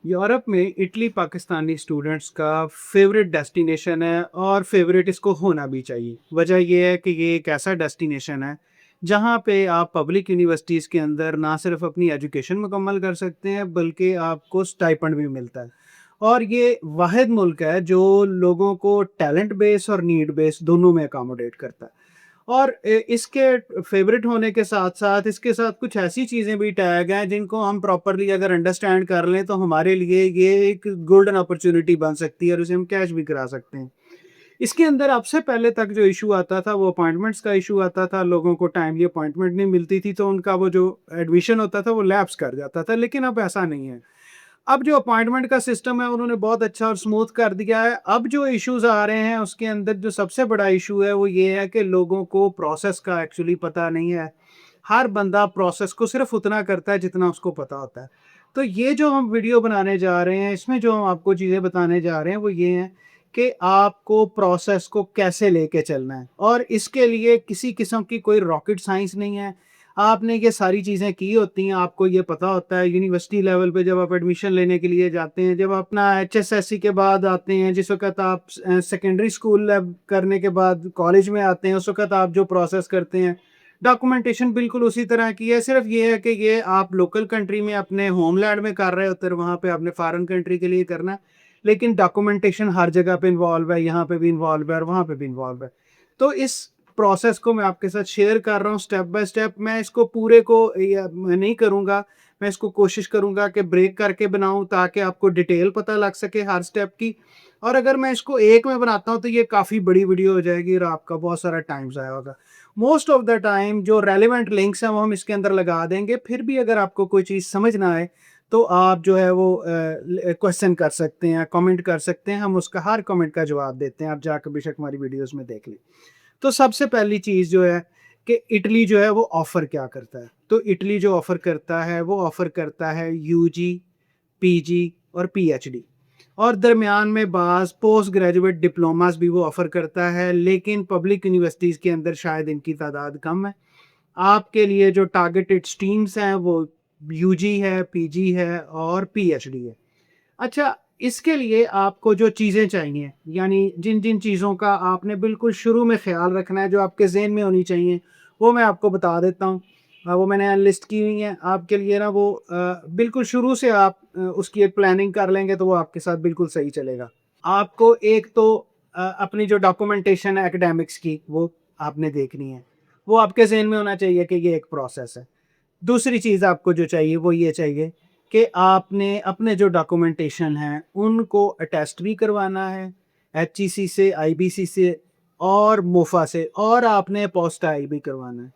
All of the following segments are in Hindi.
यूरोप में इटली पाकिस्तानी स्टूडेंट्स का फेवरेट डेस्टिनेशन है और फेवरेट इसको होना भी चाहिए। वजह ये है कि ये एक ऐसा डेस्टिनेशन है जहाँ पे आप पब्लिक यूनिवर्सिटीज़ के अंदर ना सिर्फ अपनी एजुकेशन मुकम्मल कर सकते हैं बल्कि आपको स्टाइपेंड भी मिलता है। और ये वाहिद मुल्क है जो लोगों को टैलेंट बेस और नीड बेस दोनों में अकोमोडेट करता है। और इसके फेवरेट होने के साथ-साथ इसके साथ कुछ ऐसी चीज़ें भी टैग हैं जिनको हम प्रॉपर्ली अगर अंडरस्टैंड कर लें तो हमारे लिए ये एक गोल्डन अपॉर्च्युनिटी बन सकती है और उसे हम कैश भी करा सकते हैं। इसके अंदर अब से पहले तक जो इश्यू आता था वो अपॉइंटमेंट्स का इश्यू आता था, लोगों को टाइमली अपॉइंटमेंट नहीं मिलती थी तो उनका वो जो एडमिशन होता था वो लैप्स कर जाता था, लेकिन अब ऐसा नहीं है। अब जो अपॉइंटमेंट का सिस्टम है उन्होंने बहुत अच्छा और स्मूथ कर दिया है। अब जो इश्यूज़ आ रहे हैं उसके अंदर जो सबसे बड़ा इश्यू है वो ये है कि लोगों को प्रोसेस का एक्चुअली पता नहीं है। हर बंदा प्रोसेस को सिर्फ़ उतना करता है जितना उसको पता होता है। तो ये जो हम वीडियो बनाने जा रहे हैं इसमें जो हम आपको चीज़ें बताने जा रहे हैं वो ये हैं कि आपको प्रोसेस को कैसे लेके चलना है और इसके लिए किसी किस्म की कोई रॉकेट साइंस नहीं है। आपने ये सारी चीज़ें की होती हैं, आपको ये पता होता है यूनिवर्सिटी लेवल पे जब आप एडमिशन लेने के लिए जाते हैं, जब अपना एचएसएससी के बाद आते हैं, जिस वक़्त आप सेकेंडरी स्कूल करने के बाद कॉलेज में आते हैं, उस वक़्त आप जो प्रोसेस करते हैं, डॉक्यूमेंटेशन बिल्कुल उसी तरह की है। सिर्फ़ ये है कि ये आप लोकल कंट्री में अपने होमलैंड में कर रहे होते हैं, वहाँ पे आपने फॉरेन कंट्री के लिए करना है, लेकिन डॉक्यूमेंटेशन हर जगह पे इन्वॉल्व है, यहाँ पे भी इन्वॉल्व है और वहाँ पे भी इन्वॉल्व है। तो इस प्रोसेस को मैं आपके साथ शेयर कर रहा हूँ स्टेप बाय स्टेप। मैं इसको पूरे को मैं नहीं करूँगा, मैं इसको कोशिश करूँगा कि ब्रेक करके बनाऊँ ताकि आपको डिटेल पता लग सके हर स्टेप की। और अगर मैं इसको एक में बनाता हूँ तो ये काफ़ी बड़ी वीडियो हो जाएगी और आपका बहुत सारा टाइम ज़ाया होगा। मोस्ट ऑफ द टाइम जो रेलेवेंट लिंक्स हैं वो हम इसके अंदर लगा देंगे, फिर भी अगर आपको कोई चीज़ समझ ना आए तो आप जो है वो क्वेश्चन कर सकते हैं, कमेंट कर सकते हैं, हम उसका हर कमेंट का जवाब देते हैं। आप जाकर बेशक हमारी वीडियोज़ में देख लें। तो सबसे पहली चीज़ जो है कि इटली जो है वो ऑफ़र क्या करता है? तो इटली जो ऑफ़र करता है वो ऑफ़र करता है यूजी, पीजी और पीएचडी और दरमियान में बाज़ पोस्ट ग्रेजुएट डिप्लोमास भी वो ऑफ़र करता है, लेकिन पब्लिक यूनिवर्सिटीज़ के अंदर शायद इनकी तादाद कम है। आपके लिए जो टारगेटेड स्ट्रीम्स हैं वो यूजी है, पीजी है और पीएचडी है। अच्छा, इसके लिए आपको जो चीज़ें चाहिए, यानी जिन-जिन चीज़ों का आपने बिल्कुल शुरू में ख़्याल रखना है, जो आपके ज़हन में होनी चाहिए, वो मैं आपको बता देता हूँ। वो मैंने यहाँ लिस्ट की हुई हैं, आपके लिए ना वो बिल्कुल शुरू से आप उसकी एक प्लानिंग कर लेंगे, तो वो आपके साथ बिल्कुल सही चलेगा। आपको एक तो अपनी जो डॉक्यूमेंटेशन है एकेडमिक्स की, वो आपने देखनी है। वो आपके ज़हन में होना चाहिए कि ये एक प्रोसेस है। दूसरी चीज़ आपको जो चाहिए वो ये चाहिए कि आपने अपने जो डॉक्यूमेंटेशन हैं उनको अटेस्ट भी करवाना है एचईसी से, आईबीसी से और मोफा से, और आपने पोस्टाई भी करवाना है।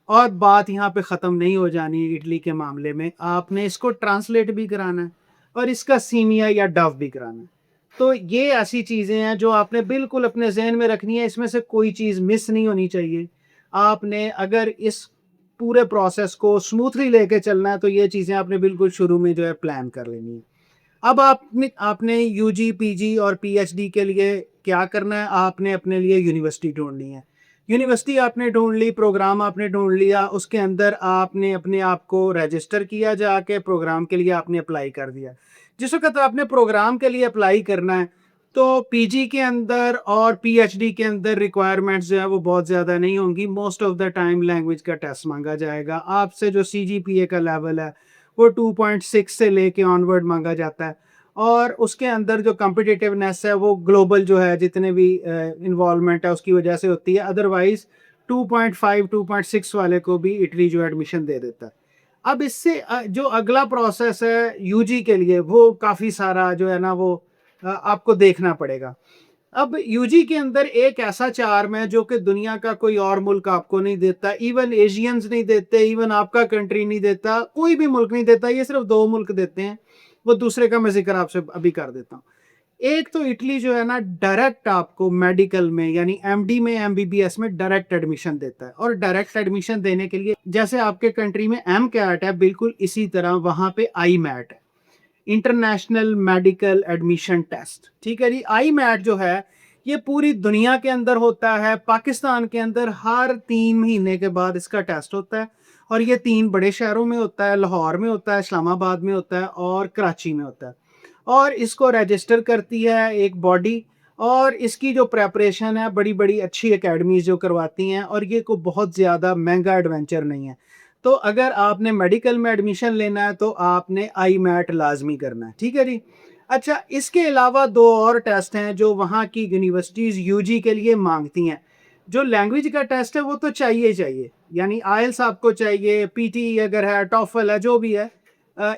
और बात यहाँ पे ख़त्म नहीं हो जानी इटली के मामले में, आपने इसको ट्रांसलेट भी कराना है और इसका सीमिया या डव भी कराना है। तो ये ऐसी चीज़ें हैं जो आपने बिल्कुल अपने ज़हन में रखनी है, इसमें से कोई चीज़ मिस नहीं होनी चाहिए। आपने अगर इस पूरे प्रोसेस को स्मूथली लेके चलना है तो ये चीज़ें आपने बिल्कुल शुरू में जो है प्लान कर लेनी है। अब आपने आपने यूजी, पीजी और पीएचडी के लिए क्या करना है? आपने अपने लिए यूनिवर्सिटी ढूँढनी है। यूनिवर्सिटी आपने ढूँढ ली, प्रोग्राम आपने ढूँढ लिया, उसके अंदर आपने अपने आप को रजिस्टर किया जाके, प्रोग्राम के लिए आपने अप्लाई कर दिया। जिस वक़्त आपने प्रोग्राम के लिए अप्लाई करना है, तो पीजी के अंदर और पीएचडी के अंदर रिक्वायरमेंट्स जो है वो बहुत ज़्यादा नहीं होंगी। Most of the time language का टेस्ट माँगा जाएगा। आपसे जो सीजीपीए का लेवल है वो 2.6 से लेके ऑनवर्ड माँगा जाता है और उसके अंदर जो कॉम्पिटिटिवनेस है वो ग्लोबल जो है जितने भी इन्वॉल्वमेंट है उसकी वजह से होती है। अदरवाइज़ 2.5 2.6 वाले को भी इटली जो एडमिशन दे देता है। अब इससे जो अगला प्रोसेस है यूजी के लिए वो काफ़ी सारा जो है ना वो आपको देखना पड़ेगा। अब यूजी के अंदर एक ऐसा चार्म है जो कि दुनिया का कोई और मुल्क आपको नहीं देता, इवन एशियंस नहीं देते, इवन आपका कंट्री नहीं देता, कोई भी मुल्क नहीं देता, ये सिर्फ 2 मुल्क देते हैं। वो दूसरे का मैं ज़िक्र आपसे अभी कर देता हूँ। एक तो इटली जो है ना डायरेक्ट आपको मेडिकल में यानी एमडी में, एमबीबीएस में डायरेक्ट एडमिशन देता है और डायरेक्ट एडमिशन देने के लिए जैसे आपके कंट्री में एमकैट है, बिल्कुल इसी तरह वहाँ पे आईमैट है। इंटरनेशनल मेडिकल एडमिशन टेस्ट, ठीक है जी। आई मैट जो है ये पूरी दुनिया के अंदर होता है, पाकिस्तान के अंदर हर 3 महीने के बाद इसका टेस्ट होता है और ये 3 बड़े शहरों में होता है, लाहौर में होता है, इस्लामाबाद में होता है और कराची में होता है। और इसको रजिस्टर करती है एक बॉडी, और इसकी जो प्रेपरेशन है बड़ी-बड़ी अच्छी एकेडमीज़ जो करवाती हैं, और ये कोई बहुत ज़्यादा महँगा एडवेंचर नहीं है। तो अगर आपने मेडिकल में एडमिशन लेना है तो आपने आईमैट लाज़मी करना है, ठीक है जी? अच्छा, इसके अलावा 2 और टेस्ट हैं जो वहाँ की यूनिवर्सिटीज़ यूजी के लिए माँगती हैं। जो लैंग्वेज का टेस्ट है वो तो चाहिए ही चाहिए, यानी आइल्स आपको चाहिए, पीटी अगर है, टॉफल है, जो भी है,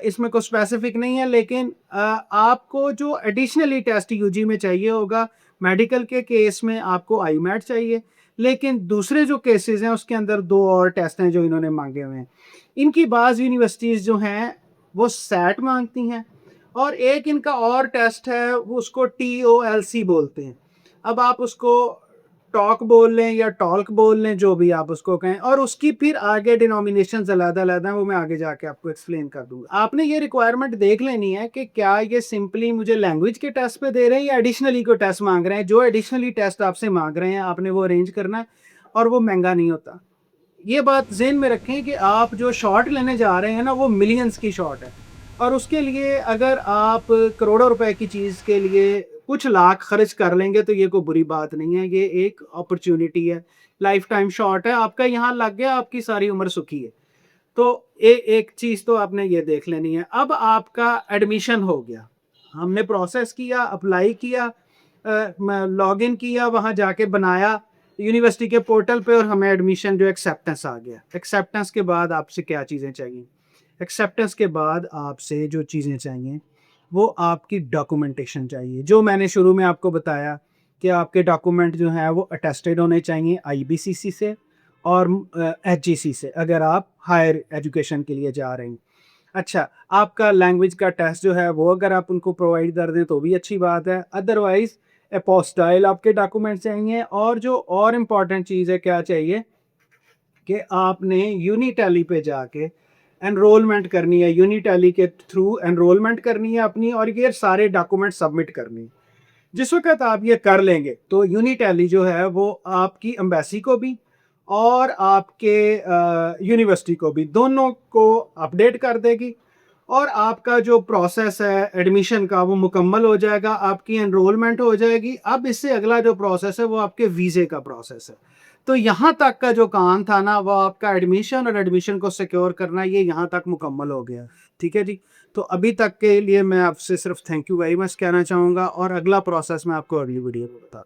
इसमें कोई स्पेसिफिक नहीं है, लेकिन आपको जो एडिशनली टेस्ट यूजी में चाहिए होगा, मेडिकल के केस में आपको आईमैट चाहिए, लेकिन दूसरे जो केसेस हैं उसके अंदर 2 और टेस्ट हैं जो इन्होंने मांगे हुए हैं। इनकी बाज़ यूनिवर्सिटीज़ जो हैं वो सैट मांगती हैं, और एक इनका और टेस्ट है वो उसको टीओएलसी बोलते हैं। अब आप उसको टॉक बोल लें या टॉल्क बोल लें, जो भी आप उसको कहें, और उसकी फिर आगे डिनोमिनेशंस अलग-अलग हैं, वो मैं आगे जाके आपको एक्सप्लेन कर दूँगा। आपने ये रिक्वायरमेंट देख लेनी है कि क्या ये सिंपली मुझे लैंग्वेज के टेस्ट पे दे रहे हैं या एडिशनली कोई टेस्ट माँग रहे हैं। जो एडिशनली टेस्ट आपसे माँग रहे हैं, आपने वो अरेंज करना है, और वो महँगा नहीं होता। ये बात ज़हन में रखें कि आप जो शॉट लेने जा रहे हैं ना, वो मिलियंस की शॉट है, और उसके लिए अगर आप करोड़ों रुपए की चीज़ के लिए कुछ लाख खर्च कर लेंगे तो ये कोई बुरी बात नहीं है, ये एक अपॉर्च्युनिटी है, लाइफ टाइम शॉट है, आपका यहाँ लग गया, आपकी सारी उम्र सुखी है। तो एक चीज़ तो आपने ये देख लेनी है। अब आपका एडमिशन हो गया, हमने प्रोसेस किया, अप्लाई किया, लॉगिन किया, वहाँ जाके बनाया यूनिवर्सिटी के पोर्टल पे, और हमें एडमिशन जो एक्सेप्टेंस आ गया। एक्सेप्टेंस के बाद आपसे क्या चीज़ें चाहिए? एक्सेप्टेंस के बाद आपसे जो चीज़ें चाहिए, वो आपकी डॉक्यूमेंटेशन चाहिए। जो मैंने शुरू में आपको बताया कि आपके डॉक्यूमेंट जो हैं वो अटेस्टेड होने चाहिए आईबीसीसी से और एचजीसी से, अगर आप हायर एजुकेशन के लिए जा रहे हैं। अच्छा, आपका लैंग्वेज का टेस्ट जो है वो अगर आप उनको प्रोवाइड कर दें तो भी अच्छी बात है। अदरवाइज़ अपोस्टाइल आपके डॉक्यूमेंट चाहिए, और जो और इम्पोर्टेंट चीज़ है क्या चाहिए कि आपने यूनिटैली पे जाके एनरोलमेंट करनी है, यूनिटैली के थ्रू एनरोलमेंट करनी है अपनी, और ये सारे डॉक्यूमेंट सबमिट करनी है। जिस वक़्त आप ये कर लेंगे तो यूनिटैली जो है वो आपकी एम्बेसी को भी और आपके यूनिवर्सिटी को भी, दोनों को अपडेट कर देगी, और आपका जो प्रोसेस है एडमिशन का वो मुकम्मल हो जाएगा, आपकी एनरोलमेंट हो जाएगी। अब इससे अगला जो प्रोसेस है वो आपके वीज़े का प्रोसेस है। तो यहाँ तक का जो काम था ना, वो आपका एडमिशन और एडमिशन को सिक्योर करना, ये यहाँ तक मुकम्मल हो गया। ठीक है जी? तो अभी तक के लिए मैं आपसे सिर्फ थैंक यू वेरी मच कहना चाहूँगा, और अगला प्रोसेस मैं आपको अगली वीडियो में बता